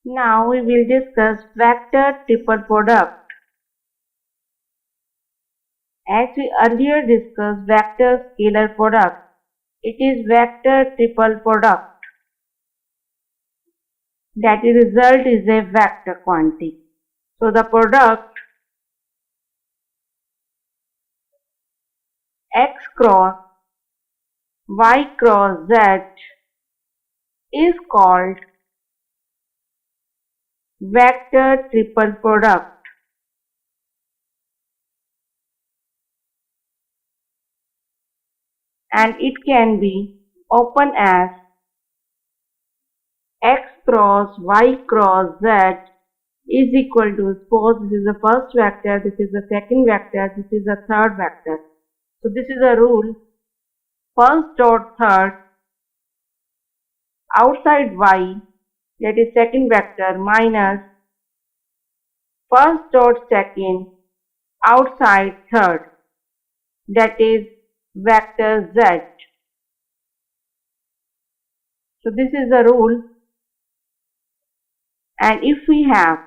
Now we will discuss vector triple product. As we earlier discussed vector scalar product, it is vector triple product. That is, result is a vector quantity. So the product x cross y cross z is called vector triple product. And it can be open as x cross y cross z is equal to, suppose this is the first vector, this is the second vector, this is the third vector. So this is a rule, first dot third outside y, that is second vector, minus first dot second outside third, that is vector z. So this is the rule, and if we have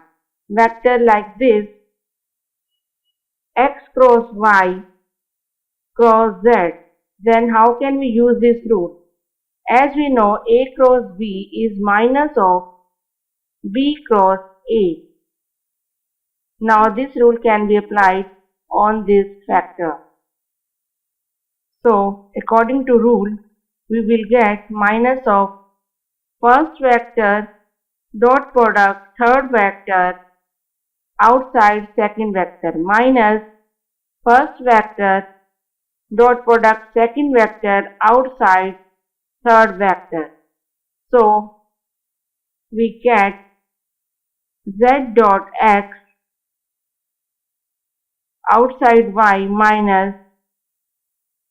vector like this, x cross y cross z, then how can we use this rule? As we know, a cross b is minus of b cross a. Now this rule can be applied on this vector. So according to rule, we will get minus of first vector dot product third vector outside second vector minus first vector dot product second vector outside third vector. So we get z dot x outside y minus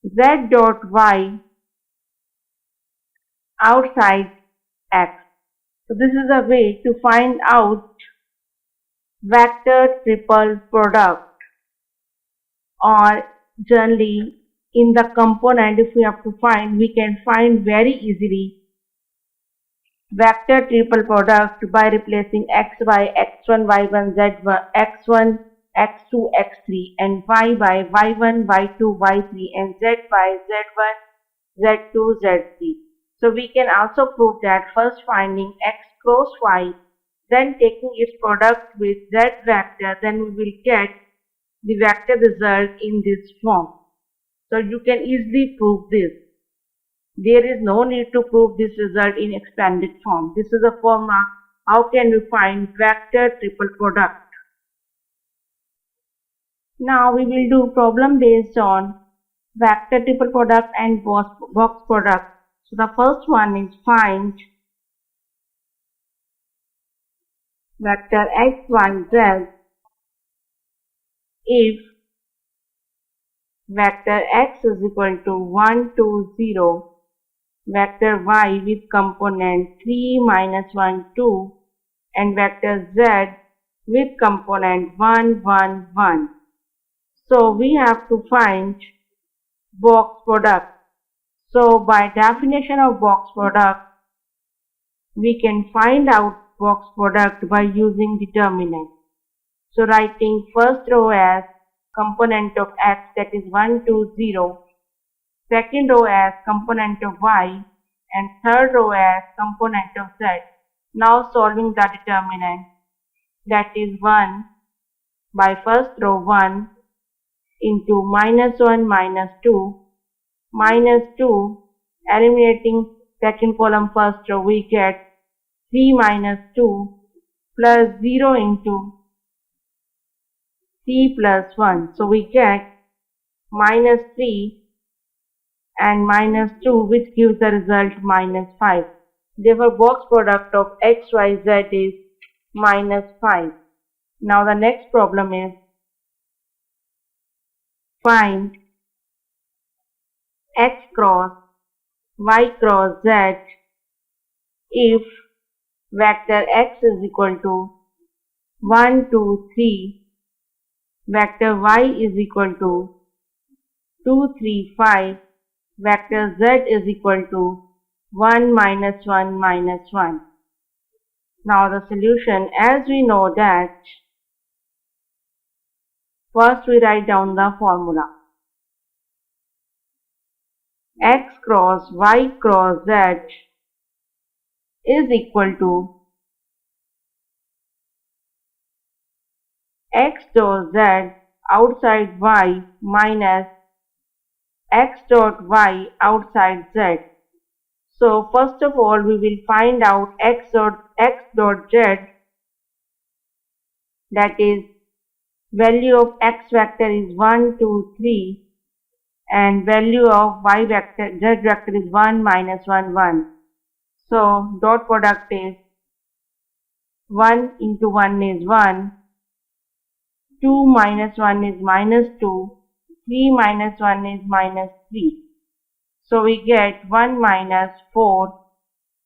z dot y outside x. So this is a way to find out vector triple product, or generally in the component, if we have to find, we can find very easily vector triple product by replacing xy, x1, y1, z1, x1, x2, x3 and y by y1, y2, y3 and z by z1, z2, z3. So we can also prove that first finding x cross y, then taking its product with z vector, then we will get the vector result in this form. So you can easily prove this. There is no need to prove this result in expanded form. This is a formula. How can we find vector triple product? Now we will do problem based on vector triple product and box product. So the first one is find vector x, y, z if vector x is equal to 1, 2, 0, vector y with component 3, minus 1, 2 and vector z with component 1, 1, 1. So we have to find box product. So by definition of box product, we can find out box product by using determinant. So writing first row as component of x, that is 1, 2, 0, second row as component of y and third row as component of z. Now solving the determinant, that is 1 by first row 1 into minus 1 minus 2 minus 2, eliminating second column first row, we get 3 minus 2 plus 0 into 3 plus 1. So we get minus 3 and minus 2, which gives the result minus 5. Therefore box product of x, y, z is minus 5. Now the next problem is find x cross y cross z if vector x is equal to 1, 2, 3, vector y is equal to 2, 3, 5, vector z is equal to 1, minus 1, minus 1. Now the solution, as we know that, first we write down the formula. X cross Y cross Z is equal to X dot Z outside Y minus X dot Y outside Z. So first of all we will find out X dot Z, that is value of X vector is 1, 2, 3 and value of Y vector Z vector is 1, minus 1, 1. So dot product is 1 into 1 is 1, 2 minus 1 is minus 2, 3 minus 1 is minus 3. So we get 1 minus 4,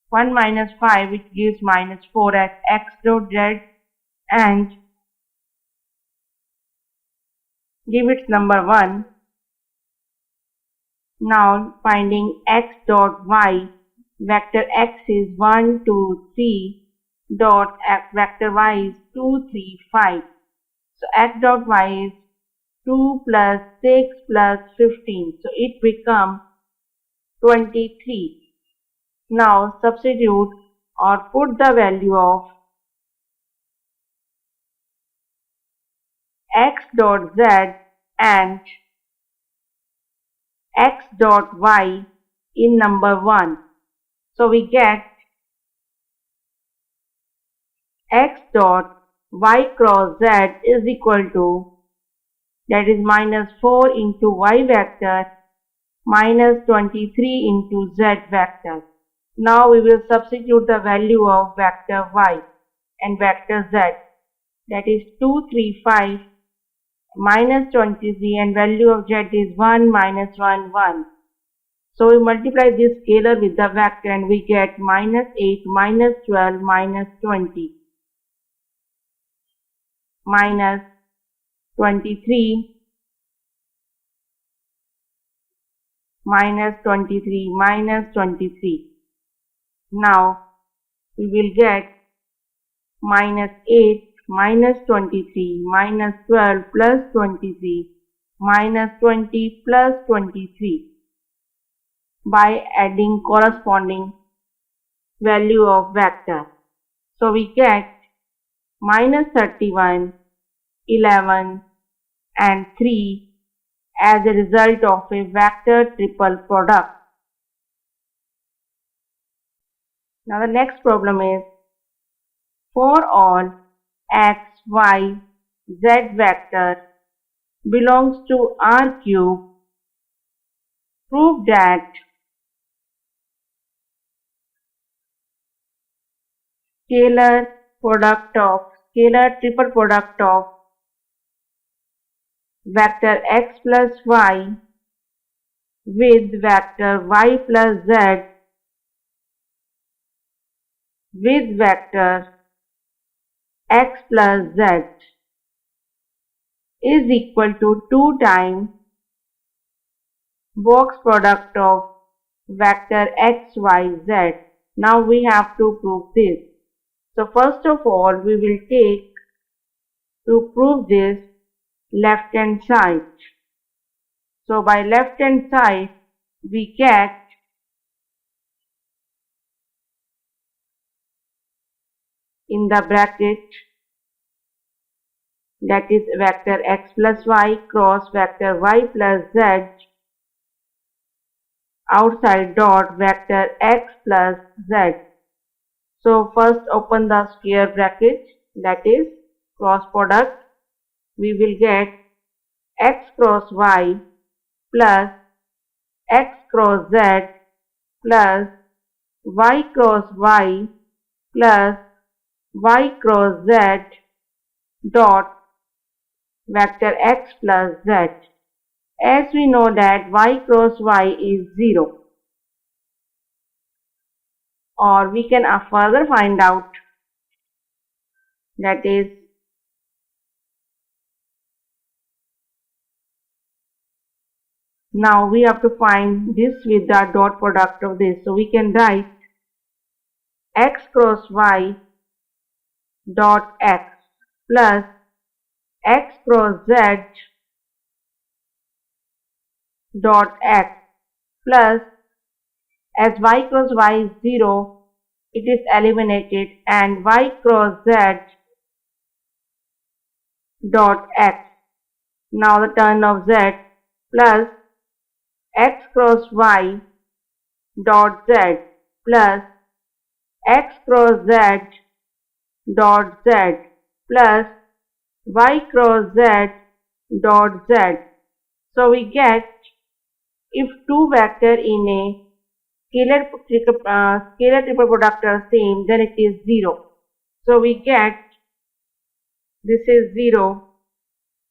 1 minus 5 which gives minus 4 at X dot Z and give its number 1. Now finding X dot Y, vector X is 1, 2, 3, dot vector Y is 2, 3, 5. So X dot Y is 2 plus 6 plus 15. So it becomes 23. Now substitute or put the value of X dot Z and X dot Y in number 1. So we get X dot Y cross Z is equal to, that is minus 4 into Y vector minus 23 into Z vector. Now we will substitute the value of vector Y and vector Z, that is 2, 3, 5 minus 23 and value of Z is 1, minus 1, 1. So we multiply this scalar with the vector and we get minus 8, minus 12, minus 20, minus 23, minus 23, minus 23. Now we will get minus 8, minus 23, minus 12 plus 23, minus 20 plus 23 by adding corresponding value of vector. So we get minus 31, 11 and 3 as a result of a vector triple product. Now the next problem is, for all X, Y, Z vector belongs to R cube, prove that scalar triple product of vector X plus Y with vector Y plus Z with vector X plus Z is equal to 2 times box product of vector X, Y, Z. Now we have to prove this. So first of all we will take, to prove this, left hand side. So by left hand side we get in the bracket, that is vector X plus Y cross vector Y plus Z outside dot vector X plus Z. So first open the square bracket, that is cross product. We will get X cross Y plus X cross Z plus Y cross Y plus Y cross Z dot vector X plus Z. As we know that Y cross Y is 0. Or we can further find out, that is now we have to find this with the dot product of this. So we can write X cross Y dot x plus x cross z dot x plus as y cross y is 0, it is eliminated, and y cross z dot x. Now the turn of z plus x cross y dot z plus x cross z dot z plus y cross z dot z. So we get, if two vector in a scalar triple product are same, then it is 0. So we get this is 0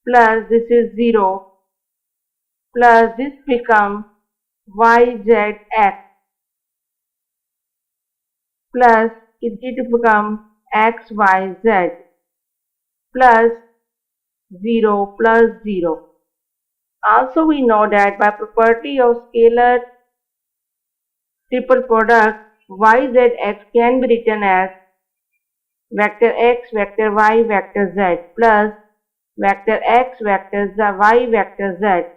plus this is 0 plus this become yzx plus it will become xyz plus 0 plus 0. Also we know that by property of scalar triple product, yzx can be written as vector x, vector y, vector z plus vector x, vector z, y, vector z,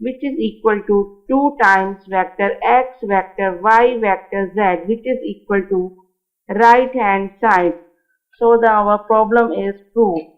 which is equal to 2 times vector x, vector y, vector z, which is equal to right hand side. So our problem is proved.